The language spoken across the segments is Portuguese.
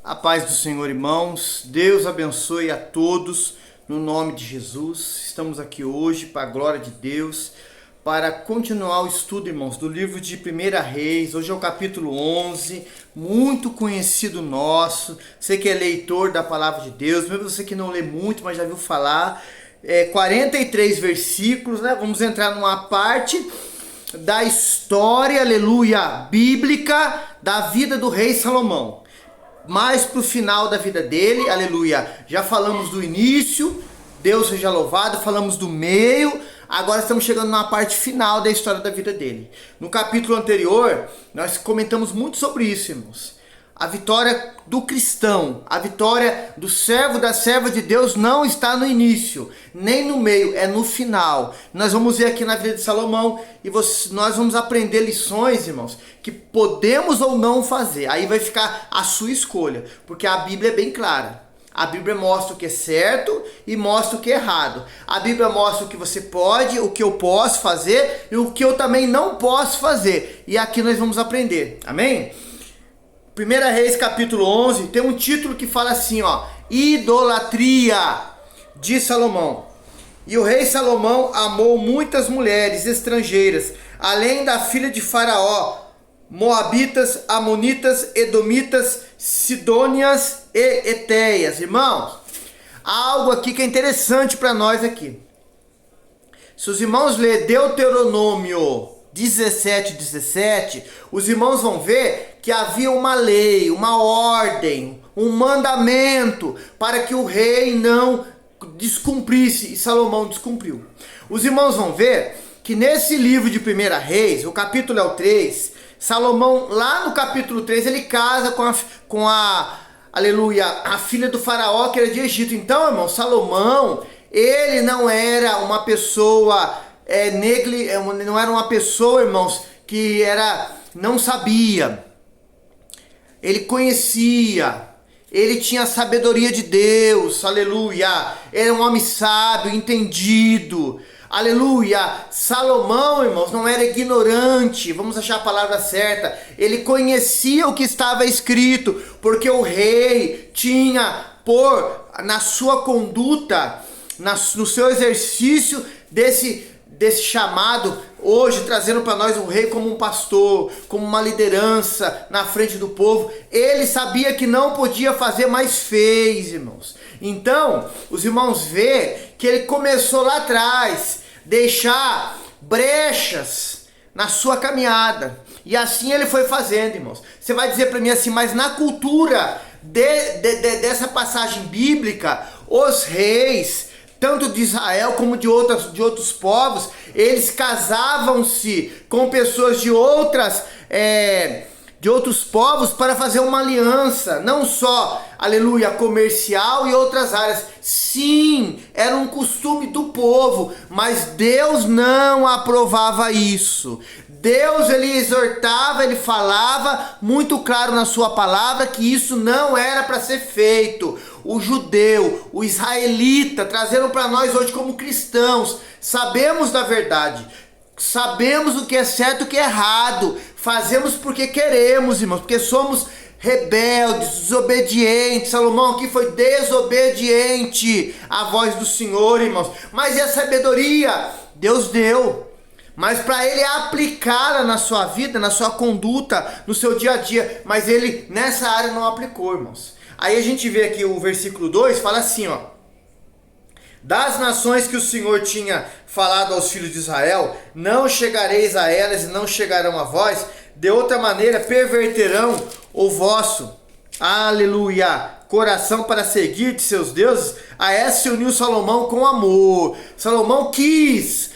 A paz do Senhor, irmãos. Deus abençoe a todos no nome de Jesus. Estamos aqui hoje para a glória de Deus, para continuar o estudo, irmãos, do livro de 1 Reis. Hoje é o capítulo 11, muito conhecido nosso. Você que é leitor da palavra de Deus, mesmo você que não lê muito, mas já viu falar. 43 versículos, né? Vamos entrar numa parte da história, aleluia, bíblica da vida do rei Salomão. Mais pro final da vida dele, aleluia. Já falamos do início, Deus seja louvado, falamos do meio, agora estamos chegando na parte final da história da vida dele. No capítulo anterior, nós comentamos muito sobre isso, irmãos. A vitória do cristão, a vitória do servo, da serva de Deus não está no início, nem no meio, é no final. Nós vamos ver aqui na vida de Salomão e nós vamos aprender lições, irmãos, que podemos ou não fazer. Aí vai ficar a sua escolha, porque a Bíblia é bem clara. A Bíblia mostra o que é certo e mostra o que é errado. A Bíblia mostra o que você pode, o que eu posso fazer e o que eu também não posso fazer. E aqui nós vamos aprender, amém? 1 Reis capítulo 11 tem um título que fala assim, ó: Idolatria de Salomão. E o rei Salomão amou muitas mulheres estrangeiras, além da filha de Faraó, Moabitas, Amonitas, Edomitas, Sidônias e Etéias. Irmãos, há algo aqui que é interessante para nós aqui. Se os irmãos lerem Deuteronômio 17, os irmãos vão ver que havia uma lei, uma ordem, um mandamento para que o rei não descumprisse, e Salomão descumpriu. Os irmãos vão ver que nesse livro de 1 Reis, o capítulo é o 3, Salomão, lá no capítulo 3, ele casa com a aleluia, a filha do faraó, que era de Egito. Então, irmão, Salomão, ele não era uma pessoa não era uma pessoa, irmãos, que não sabia. Ele conhecia, ele tinha a sabedoria de Deus, aleluia. Era um homem sábio, entendido, aleluia. Salomão, irmãos, não era ignorante, vamos achar a palavra certa. Ele conhecia o que estava escrito, porque o rei tinha na sua conduta, no seu exercício desse chamado, hoje trazendo para nós o rei como um pastor, como uma liderança na frente do povo. Ele sabia que não podia fazer, mas fez, irmãos. Então, os irmãos vê que ele começou lá atrás, deixar brechas na sua caminhada. E assim ele foi fazendo, irmãos. Você vai dizer para mim assim, mas na cultura dessa passagem bíblica, os reis, tanto de Israel como de outros povos, eles casavam-se com pessoas de outros povos para fazer uma aliança, não só, aleluia, comercial e outras áreas. Sim, era um costume do povo, mas Deus não aprovava isso. Deus, ele exortava, ele falava muito claro na sua palavra que isso não era para ser feito. O judeu, o israelita, trazendo para nós hoje como cristãos, sabemos da verdade, sabemos o que é certo e o que é errado, fazemos porque queremos, irmãos, porque somos rebeldes, desobedientes. Salomão aqui foi desobediente à voz do Senhor, irmãos, mas e a sabedoria? Deus deu. Mas para ele aplicá-la na sua vida, na sua conduta, no seu dia a dia. Mas ele nessa área não aplicou, irmãos. Aí a gente vê aqui o versículo 2, fala assim, ó: das nações que o Senhor tinha falado aos filhos de Israel, não chegareis a elas e não chegarão a vós, de outra maneira perverterão o vosso, aleluia, coração para seguir de seus deuses. A essa se uniu Salomão com amor. Salomão quis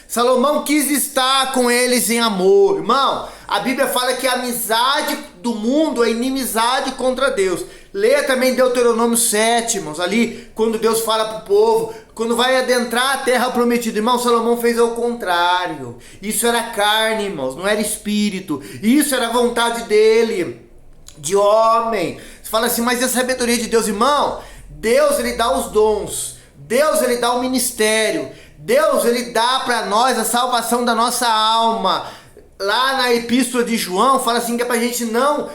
estar com eles em amor. Irmão, a Bíblia fala que a amizade do mundo é inimizade contra Deus. Leia também Deuteronômio 7, irmãos, ali quando Deus fala para o povo, quando vai adentrar a terra prometida. Irmão, Salomão fez ao contrário. Isso era carne, irmãos, não era espírito. Isso era vontade dele, de homem. Você fala assim, mas e a sabedoria de Deus? Irmão, Deus, ele dá os dons. Deus, ele dá o ministério. Deus, ele dá para nós a salvação da nossa alma. Lá na epístola de João, fala assim que é para a gente não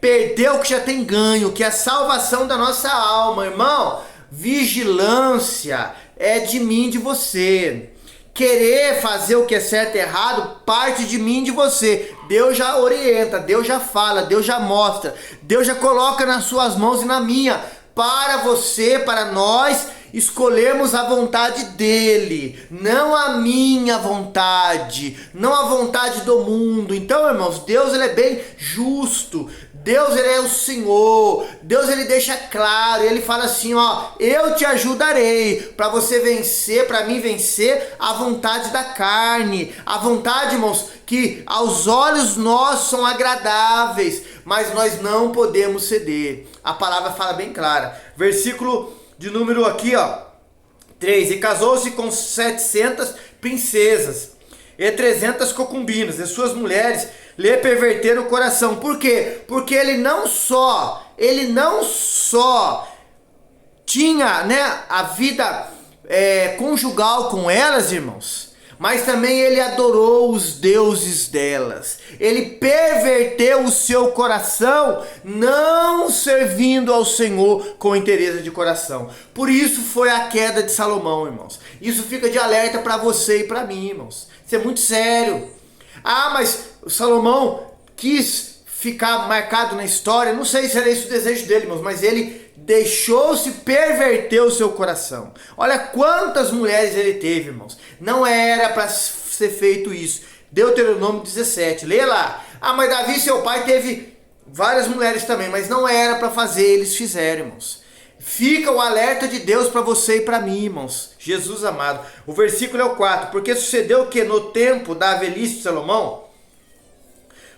perder o que já tem ganho, que é a salvação da nossa alma, irmão. Vigilância é de mim, de você. Querer fazer o que é certo e errado parte de mim, de você. Deus já orienta, Deus já fala, Deus já mostra, Deus já coloca nas suas mãos e na minha, para você, para nós escolhermos a vontade dele, não a minha vontade, não a vontade do mundo. Então, irmãos, Deus ele é bem justo. Deus ele é o Senhor. Deus ele deixa claro, ele fala assim, ó, eu te ajudarei para você vencer, para mim vencer a vontade da carne, a vontade, irmãos, que aos olhos nossos são agradáveis, mas nós não podemos ceder. A palavra fala bem clara. Versículo de número aqui, ó, 3. E casou-se com 700 princesas e 300 concubinas, e suas mulheres lhe perverteram o coração. Por quê? Porque ele não só tinha, né, a vida conjugal com elas, irmãos, mas também ele adorou os deuses delas. Ele perverteu o seu coração, não servindo ao Senhor com interesse de coração. Por isso foi a queda de Salomão, irmãos. Isso fica de alerta para você e para mim, irmãos. Isso é muito sério. Ah, mas Salomão quis ficar marcado na história. Não sei se era esse o desejo dele, irmãos, mas ele deixou-se perverter o seu coração. Olha quantas mulheres ele teve, irmãos. Não era para ser feito isso. Deuteronômio 17, leia lá. Ah, mas Davi, seu pai, teve várias mulheres também, mas não era para fazer, eles fizeram, irmãos. Fica o alerta de Deus para você e para mim, irmãos. Jesus amado. O versículo é o 4. Porque sucedeu que no tempo da velhice de Salomão,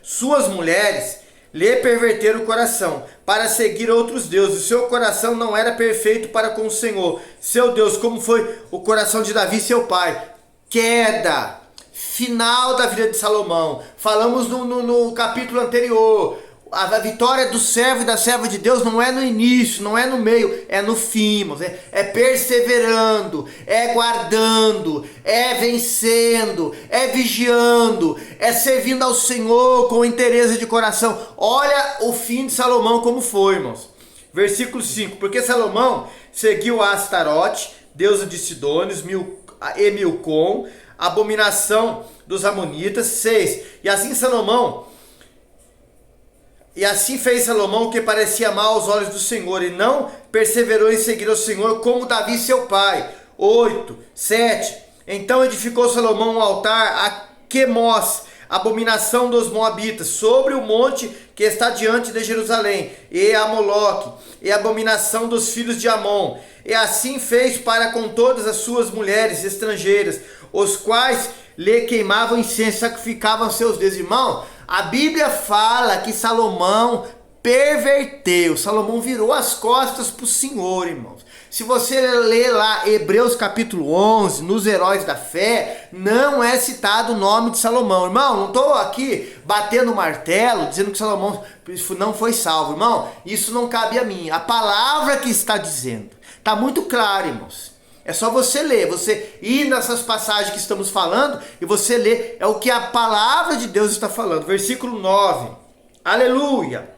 suas mulheres lhe perverteram o coração para seguir outros deuses. O seu coração não era perfeito para com o Senhor, seu Deus, como foi o coração de Davi, seu pai. Queda, final da vida de Salomão. Falamos no capítulo anterior. A vitória do servo e da serva de Deus não é no início, não é no meio, é no fim, irmãos. É perseverando, é guardando, é vencendo, é vigiando, é servindo ao Senhor com interesse de coração. Olha o fim de Salomão como foi, irmãos. Versículo 5. Porque Salomão seguiu a Astarote, deusa de Sidônios, e Milcom, abominação dos amonitas. 6. E assim fez Salomão o que parecia mal aos olhos do Senhor, e não perseverou em seguir ao Senhor como Davi seu pai. 8, 7. Então edificou Salomão um altar a Quemós, abominação dos moabitas, sobre o monte que está diante de Jerusalém, e a Moloque, e a abominação dos filhos de Amon. E assim fez para com todas as suas mulheres estrangeiras, os quais lhe queimavam incenso, sacrificavam seus deuses. Irmão, a Bíblia fala que Salomão perverteu. Salomão virou as costas para o Senhor, irmãos. Se você ler lá Hebreus capítulo 11, nos heróis da fé, não é citado o nome de Salomão. Irmão, não estou aqui batendo martelo, dizendo que Salomão não foi salvo. Irmão, isso não cabe a mim. A palavra que está dizendo. Está muito claro, irmãos. É só você ler, você ir nessas passagens que estamos falando e você ler, é o que a palavra de Deus está falando. Versículo 9, aleluia.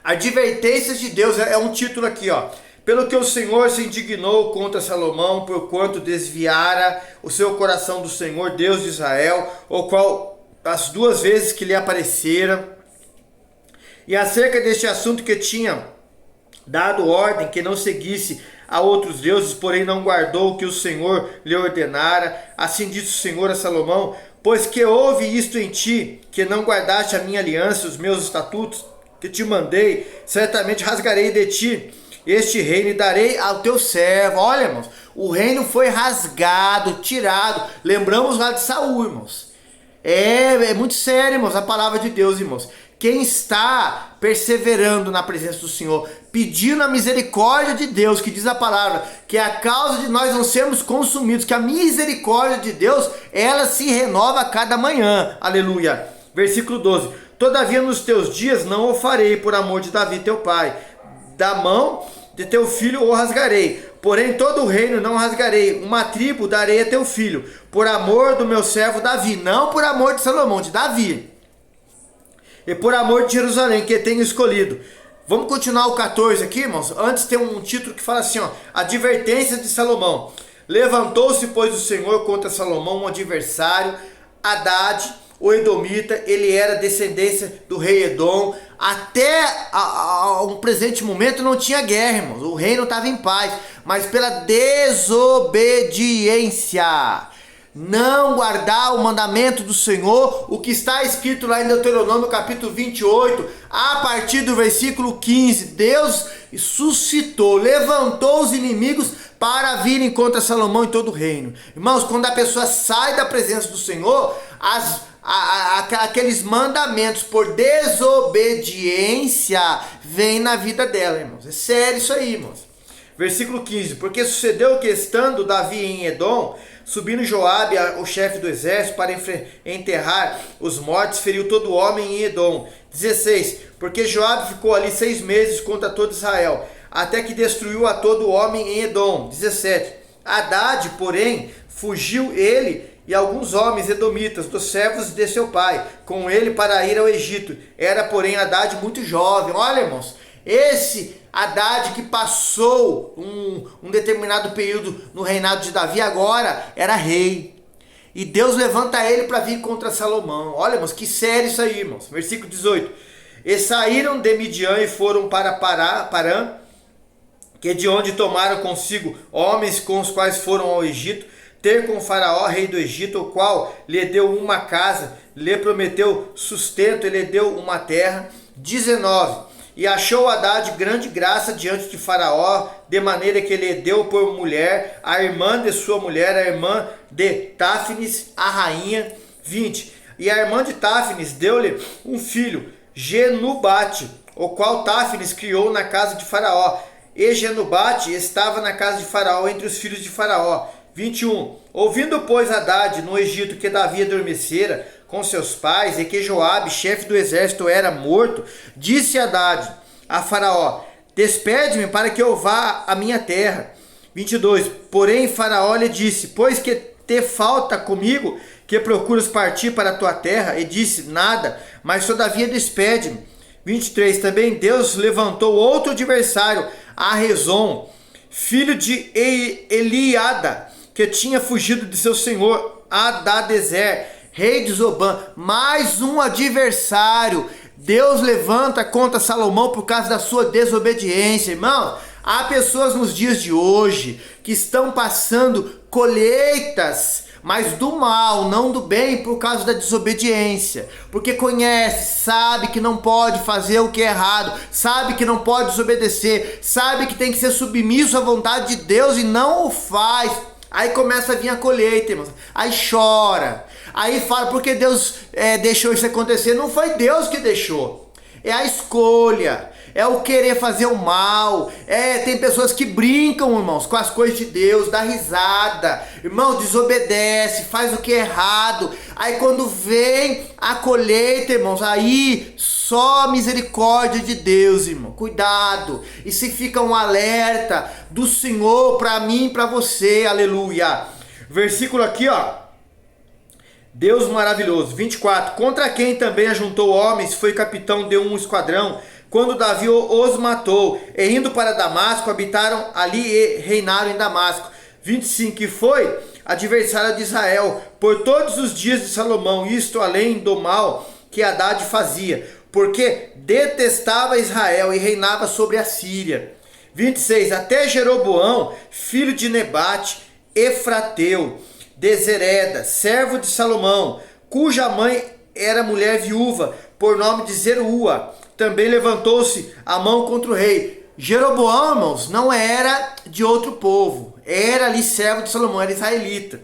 Advertências de Deus, é um título aqui, ó. Pelo que o Senhor se indignou contra Salomão, porquanto desviara o seu coração do Senhor, Deus de Israel, o qual as 2 vezes que lhe aparecera, e acerca deste assunto que tinha dado ordem que não seguisse a outros deuses, porém não guardou o que o Senhor lhe ordenara. Assim disse o Senhor a Salomão: pois que houve isto em ti, que não guardaste a minha aliança, os meus estatutos que te mandei, certamente rasgarei de ti este reino e darei ao teu servo. Olha, irmãos, o reino foi rasgado, tirado. Lembramos lá de Saul, irmãos. É muito sério, irmãos, a palavra de Deus, irmãos. Quem está perseverando na presença do Senhor, pedindo a misericórdia de Deus, que diz a palavra, que é a causa de nós não sermos consumidos, que a misericórdia de Deus, ela se renova a cada manhã. Aleluia. Versículo 12. Todavia nos teus dias não o farei por amor de Davi teu pai. Da mão de teu filho o rasgarei. Porém todo o reino não rasgarei. Uma tribo darei a teu filho, por amor do meu servo Davi. Não por amor de Salomão, de Davi. e por amor de Jerusalém, que tenho escolhido. Vamos continuar o 14 aqui, irmãos? Antes tem um título que fala assim, ó, advertências de Salomão. Levantou-se, pois, o Senhor contra Salomão, um adversário, Hadad, o Edomita. Ele era descendência do rei Edom. Até um presente momento não tinha guerra, irmãos. O reino estava em paz, mas pela desobediência, não guardar o mandamento do Senhor, o que está escrito lá em Deuteronômio capítulo 28, a partir do versículo 15, Deus suscitou, levantou os inimigos para virem contra Salomão e todo o reino. Irmãos, quando a pessoa sai da presença do Senhor, aqueles mandamentos por desobediência vêm na vida dela, irmãos. É sério isso aí, irmãos. Versículo 15, porque sucedeu que estando Davi em Edom, subindo Joabe, o chefe do exército, para enterrar os mortos, feriu todo homem em Edom. 16, porque Joabe ficou ali 6 meses contra todo Israel, até que destruiu a todo homem em Edom. 17, Hadad, porém, fugiu ele e alguns homens edomitas, dos servos de seu pai, com ele para ir ao Egito. Era, porém, Hadad muito jovem. Olha, irmãos, esse Hadad que passou um determinado período no reinado de Davi, agora era rei. E Deus levanta ele para vir contra Salomão. Olha, irmãos, que sério isso aí, irmãos. Versículo 18. E saíram de Midian e foram para Parã, que de onde tomaram consigo homens com os quais foram ao Egito, ter com Faraó, rei do Egito, o qual lhe deu uma casa, lhe prometeu sustento e lhe deu uma terra. 19. E achou Hadad grande graça diante de Faraó, de maneira que lhe deu por mulher a irmã de sua mulher, a irmã de Táfnis, a rainha. 20. E a irmã de Táfnis deu-lhe um filho, Genubate, o qual Táfnis criou na casa de Faraó. E Genubate estava na casa de Faraó entre os filhos de Faraó. 21. Ouvindo, pois, Hadad no Egito que Davi adormecera com seus pais e que Joabe, chefe do exército, era morto, disse Hadad a Faraó: despede-me para que eu vá à minha terra. 22. Porém Faraó lhe disse: pois que te falta comigo, que procuras partir para a tua terra? E disse: nada, mas todavia despede-me. 23. Também Deus levantou outro adversário, Arrezom, filho de Eliada, que tinha fugido de seu senhor Hadadezer, rei de Zobã. Mais um adversário Deus levanta contra Salomão por causa da sua desobediência. Irmão, há pessoas nos dias de hoje que estão passando colheitas, mas do mal, não do bem, por causa da desobediência. Porque conhece, sabe que não pode fazer o que é errado, sabe que não pode desobedecer, sabe que tem que ser submisso à vontade de Deus e não o faz. Aí começa a vir a colheita, irmãos. Aí chora. Aí fala, porque Deus deixou isso acontecer? Não foi Deus que deixou. É a escolha. É o querer fazer o mal. Tem pessoas que brincam, irmãos, com as coisas de Deus, dá risada. Irmão, desobedece, faz o que é errado. Aí quando vem a colheita, irmãos, aí só a misericórdia de Deus, irmão. Cuidado. E se fica um alerta do Senhor para mim e para você. Aleluia. Versículo aqui, ó. Deus maravilhoso. 24. Contra quem também ajuntou homens, foi capitão de um esquadrão, quando Davi os matou, e indo para Damasco, habitaram ali e reinaram em Damasco. 25. E foi adversário de Israel por todos os dias de Salomão, isto além do mal que Hadad fazia, porque detestava Israel e reinava sobre a Síria. 26. Até Jeroboão, filho de Nebate, Efrateu, de Zereda, servo de Salomão, cuja mãe era mulher viúva, por nome de Zeruá, também levantou-se a mão contra o rei. Jeroboão, irmãos, não era de outro povo, era ali servo de Salomão, era israelita.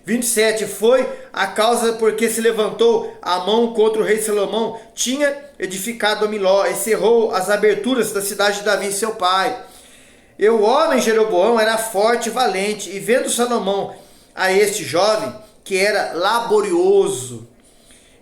27. Foi a causa porque se levantou a mão contra o rei Salomão, tinha edificado a Miló e cerrou as aberturas da cidade de Davi, seu pai. E o homem Jeroboão era forte e valente, e vendo Salomão a este jovem, que era laborioso,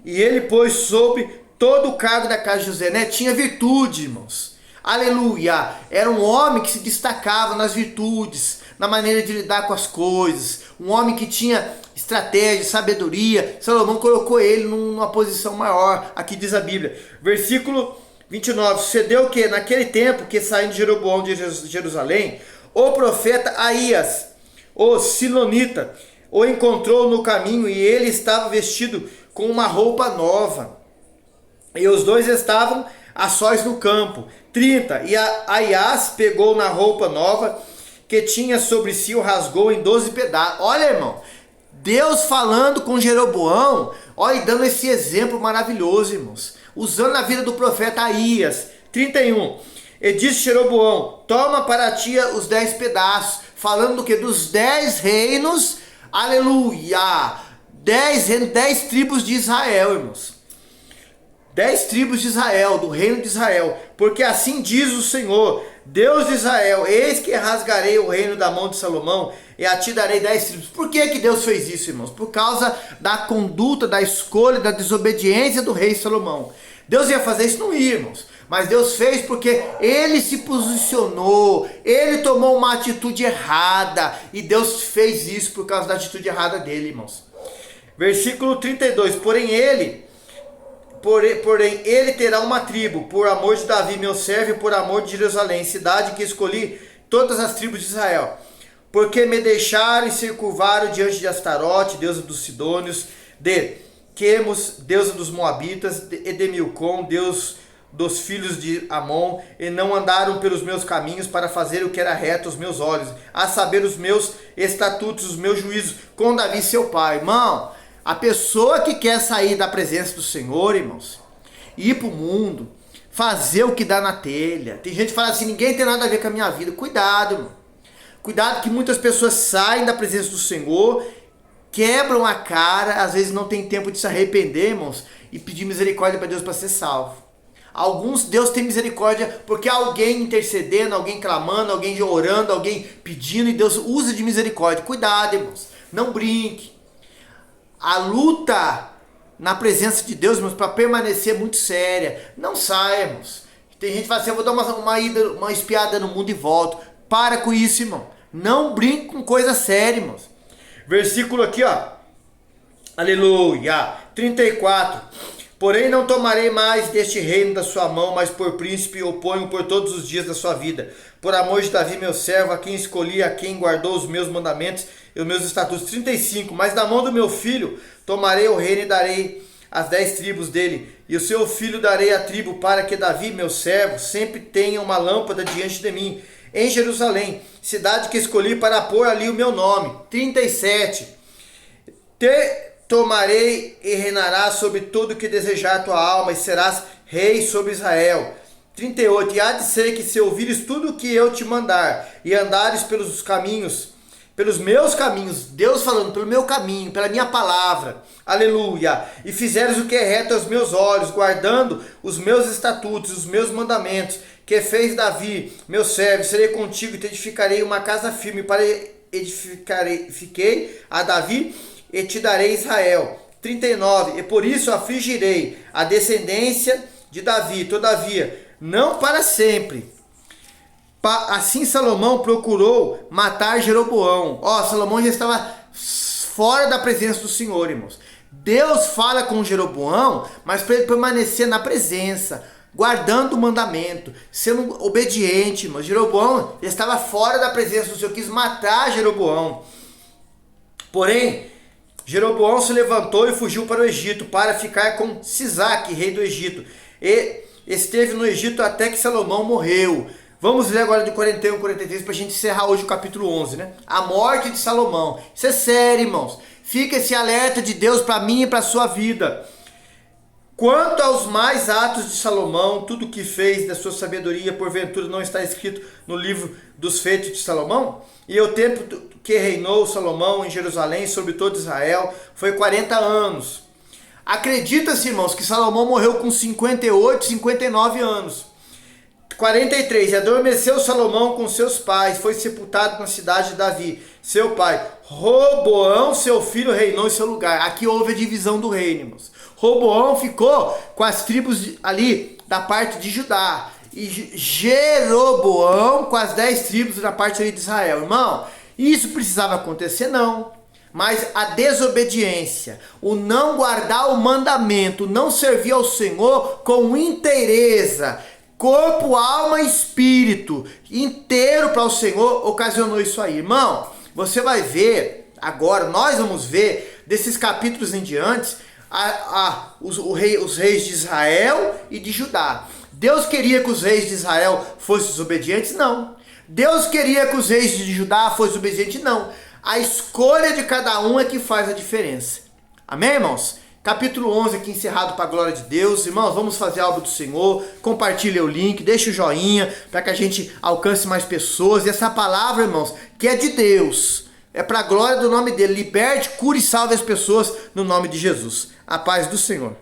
e ele pôs sobre todo o cargo da casa de José, né? Tinha virtude, irmãos. Aleluia. Era um homem que se destacava nas virtudes, na maneira de lidar com as coisas. Um homem que tinha estratégia, sabedoria. Salomão colocou ele numa posição maior, aqui diz a Bíblia. Versículo 29, sucedeu que naquele tempo que saindo de Jeroboão de Jerusalém, o profeta Aías, o silonita, o encontrou no caminho e ele estava vestido com uma roupa nova. E os dois estavam a sós no campo. 30, e Aías pegou na roupa nova que tinha sobre si, o rasgou em 12 pedaços. Olha, irmão, Deus falando com Jeroboão, olha, e dando esse exemplo maravilhoso, irmãos, usando a vida do profeta Aías. 31, e disse Jeroboão, toma para ti os 10 pedaços, falando do que? Dos 10 reinos, aleluia, 10 reinos, 10 tribos de Israel, irmãos. 10 tribos de Israel, do reino de Israel, porque assim diz o Senhor, Deus de Israel, eis que rasgarei o reino da mão de Salomão e a ti darei 10 tribos. Por que Deus fez isso, irmãos? Por causa da conduta, da escolha, da desobediência do rei Salomão. Deus ia fazer isso? Não ia, irmãos. Mas Deus fez porque ele se posicionou, ele tomou uma atitude errada e Deus fez isso por causa da atitude errada dele, irmãos. Versículo 32, porém ele terá uma tribo, por amor de Davi, meu servo, e por amor de Jerusalém, cidade que escolhi todas as tribos de Israel. Porque me deixaram e se curvaram diante de Astarote, deusa dos Sidônios, de Quemos, deusa dos Moabitas, e de Milcom, deus dos filhos de Amon, e não andaram pelos meus caminhos para fazer o que era reto aos meus olhos, a saber os meus estatutos, os meus juízos, com Davi seu pai. Irmão, a pessoa que quer sair da presença do Senhor, irmãos, ir para o mundo, fazer o que dá na telha. Tem gente que fala assim, ninguém tem nada a ver com a minha vida. Cuidado, irmão. Cuidado que muitas pessoas saem da presença do Senhor, quebram a cara, às vezes não tem tempo de se arrepender, irmãos, e pedir misericórdia para Deus para ser salvo. Alguns Deus tem misericórdia porque alguém intercedendo, alguém clamando, alguém orando, alguém pedindo, e Deus usa de misericórdia. Cuidado, irmãos. Não brinque. A luta na presença de Deus, irmãos, para permanecer muito séria. Não saia, irmãos. Tem gente que fala assim, eu vou dar uma espiada no mundo e volto. Para com isso, irmão. Não brinque com coisa séria, irmãos. Versículo aqui, ó. Aleluia. 34. Porém não tomarei mais deste reino da sua mão, mas por príncipe o ponho por todos os dias da sua vida. Por amor de Davi, meu servo, a quem escolhi, a quem guardou os meus mandamentos e os meus estatutos. 35. Mas da mão do meu filho tomarei o reino e darei as 10 tribos dele. E o seu filho darei a tribo, para que Davi, meu servo, sempre tenha uma lâmpada diante de mim, em Jerusalém, cidade que escolhi para pôr ali o meu nome. 37. Te tomarei e reinarás sobre tudo que desejar a tua alma, e serás rei sobre Israel. 38. E há de ser que se ouvires tudo o que eu te mandar, e andares pelos caminhos, pelos meus caminhos, Deus falando, pelo meu caminho, pela minha palavra, aleluia, e fizeres o que é reto aos meus olhos, guardando os meus estatutos, os meus mandamentos, que fez Davi, meu servo, serei contigo e te edificarei uma casa firme, para edifiquei a Davi, e te darei Israel. 39. E por isso afligirei a descendência de Davi, todavia, não para sempre. Assim Salomão procurou matar Jeroboão. Salomão já estava fora da presença do Senhor, irmãos. Deus fala com Jeroboão, mas para ele permanecer na presença, guardando o mandamento, sendo obediente, irmãos. Jeroboão já estava fora da presença do Senhor, quis matar Jeroboão. Porém, Jeroboão se levantou e fugiu para o Egito, para ficar com Sisaque, rei do Egito. E esteve no Egito até que Salomão morreu. Vamos ler agora de 41 e 43 para a gente encerrar hoje o capítulo 11, né? A morte de Salomão. Isso é sério, irmãos. Fica esse alerta de Deus para mim e para a sua vida. Quanto aos mais atos de Salomão, tudo que fez da sua sabedoria, porventura não está escrito no livro dos feitos de Salomão? E o tempo que reinou Salomão em Jerusalém sobre todo Israel foi 40 anos. Acredita-se, irmãos, que Salomão morreu com 58, 59 anos. 43. E adormeceu Salomão com seus pais, foi sepultado na cidade de Davi, seu pai. Roboão, seu filho, reinou em seu lugar. Aqui houve a divisão do reino, irmãos. Roboão ficou com as tribos ali da parte de Judá. E Jeroboão com as 10 tribos da parte ali de Israel. Irmão, isso precisava acontecer? Não. Mas a desobediência, o não guardar o mandamento, não servir ao Senhor com inteireza, corpo, alma e espírito, inteiro para o Senhor, ocasionou isso aí. Irmão, você vai ver, agora nós vamos ver, desses capítulos em diante, os reis de Israel e de Judá. Deus queria que os reis de Israel fossem desobedientes? Não. Deus queria que os reis de Judá fossem obedientes? Não. A escolha de cada um é que faz a diferença. Amém, irmãos? Capítulo 11 aqui encerrado para a glória de Deus. Irmãos, vamos fazer a obra do Senhor. Compartilhe o link, deixe o joinha para que a gente alcance mais pessoas. E essa palavra, irmãos, que é de Deus, é para a glória do nome dele. Liberte, cure e salve as pessoas no nome de Jesus. A paz do Senhor.